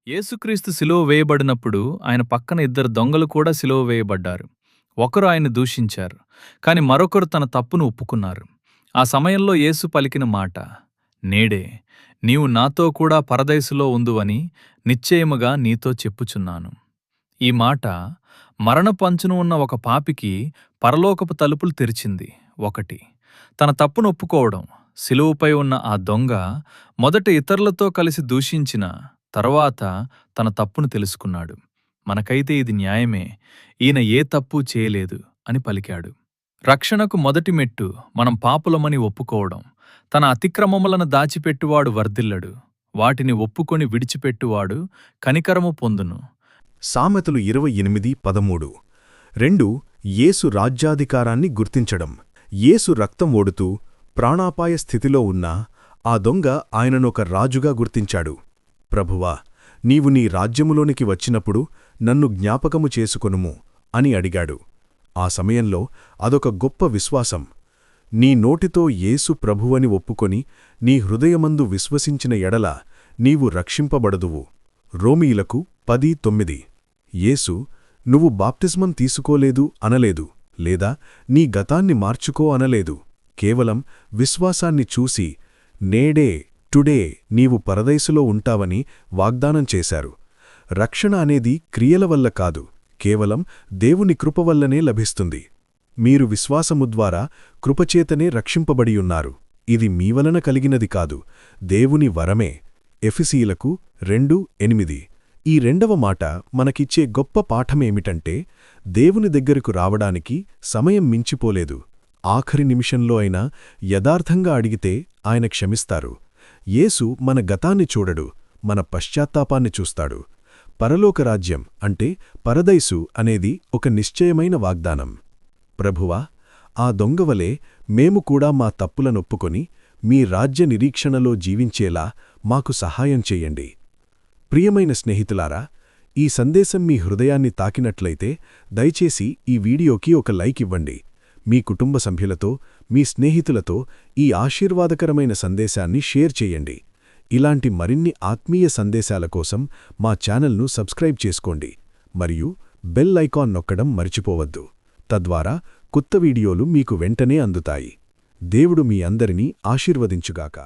యేసుక్రీస్తు సిలువ వేయబడినప్పుడు ఆయన పక్కన ఇద్దరు దొంగలు కూడా సిలువ వేయబడ్డారు. ఒకరు ఆయన్ని దూషించారు, కాని మరొకరు తన తప్పును ఒప్పుకున్నారు. ఆ సమయంలో యేసు పలికిన మాట, నేడే నీవు నాతో కూడా పరదైసులో ఉందువని నిశ్చయముగా నీతో చెప్పుచున్నాను. ఈ మాట మరణపు అంచున ఉన్న ఒక పాపికి పరలోకపు తలుపులు తెరిచింది. ఒకటి, తన తప్పును ఒప్పుకోవడం. సిలువపై ఉన్న ఆ దొంగ మొదట ఇతరులతో కలిసి దూషించిన తరువాత తన తప్పును తెలుసుకున్నాడు. మనకైతే ఇది న్యాయమే, ఈయన ఏ తప్పూ చేయలేదు అని పలికాడు. రక్షణకు మొదటి మెట్టు మనం పాపులమని ఒప్పుకోవడం. తన అతిక్రమములను దాచిపెట్టువాడు వర్ధిల్లడు, వాటిని ఒప్పుకొని విడిచిపెట్టువాడు కనికరము పొందును. సామెతలు 28:13. 2. యేసు రాజ్యాధికారాన్ని గుర్తించడం. యేసు రక్తం ఓడుతూ ప్రాణాపాయ స్థితిలో ఉన్నా ఆ దొంగ ఆయననొక రాజుగా గుర్తించాడు. ప్రభువా, నీవు నీ రాజ్యములోనికి వచ్చినప్పుడు నన్ను జ్ఞాపకము చేసుకొనుము అని అడిగాడు. ఆ సమయంలో అదొక గొప్ప విశ్వాసం. నీ నోటితో యేసు ప్రభువని ఒప్పుకొని నీ హృదయమందు విశ్వసించిన ఎడల నీవు రక్షింపబడదువు. రోమీయులకు 10:9. యేసు నువ్వు బాప్తిస్మం తీసుకోలేదు అనలేదు, లేదా నీ గతాన్ని మార్చుకో అనలేదు. కేవలం విశ్వాసాన్ని చూసి నేడే టుడే నీవు పరదైసులో ఉంటావని వాగ్దానం చేశారు. రక్షణ అనేది క్రియల వల్ల కాదు, కేవలం దేవుని కృపవల్లనే లభిస్తుంది. మీరు విశ్వాసము ద్వారా కృపచేతనే రక్షింపబడియున్నారు. ఇది మీవలన కలిగినది కాదు, దేవుని వరమే. ఎఫెసీయులకు 2:8. ఈ రెండవ మాట మనకిచ్చే గొప్ప పాఠమేమిటంటే, దేవుని దగ్గరకు రావడానికి సమయం మించిపోలేదు. ఆఖరి నిమిషంలో అయినా యథార్థంగా అడిగితే ఆయన క్షమిస్తారు. యేసు మన గతాన్ని చూడడు, మన పశ్చాత్తాపాన్ని చూస్తాడు. పరలోకరాజ్యం అంటే పరదైసు అనేది ఒక నిశ్చయమైన వాగ్దానం. ప్రభువా, ఆ దొంగవలే మేము కూడా మా తప్పులనొప్పుకొని మీ రాజ్య నిరీక్షణలో జీవించేలా మాకు సహాయం చెయ్యండి. ప్రియమైన స్నేహితులారా, ఈ సందేశం మీ హృదయాన్ని తాకినట్లయితే దయచేసి ఈ వీడియోకి ఒక లైక్ ఇవ్వండి. మీ కుటుంబ సభ్యులతో, మీ స్నేహితులతో ఈ ఆశీర్వాదకరమైన సందేశాన్ని షేర్ చేయండి. ఇలాంటి మరిన్ని ఆత్మీయ సందేశాల కోసం మా ఛానల్ను సబ్స్క్రైబ్ చేసుకోండి మరియు బెల్ ఐకాన్ నొక్కడం మర్చిపోవద్దు. తద్వారా కొత్త వీడియోలు మీకు వెంటనే అందుతాయి. దేవుడు మీ అందరినీ ఆశీర్వదించుగాక.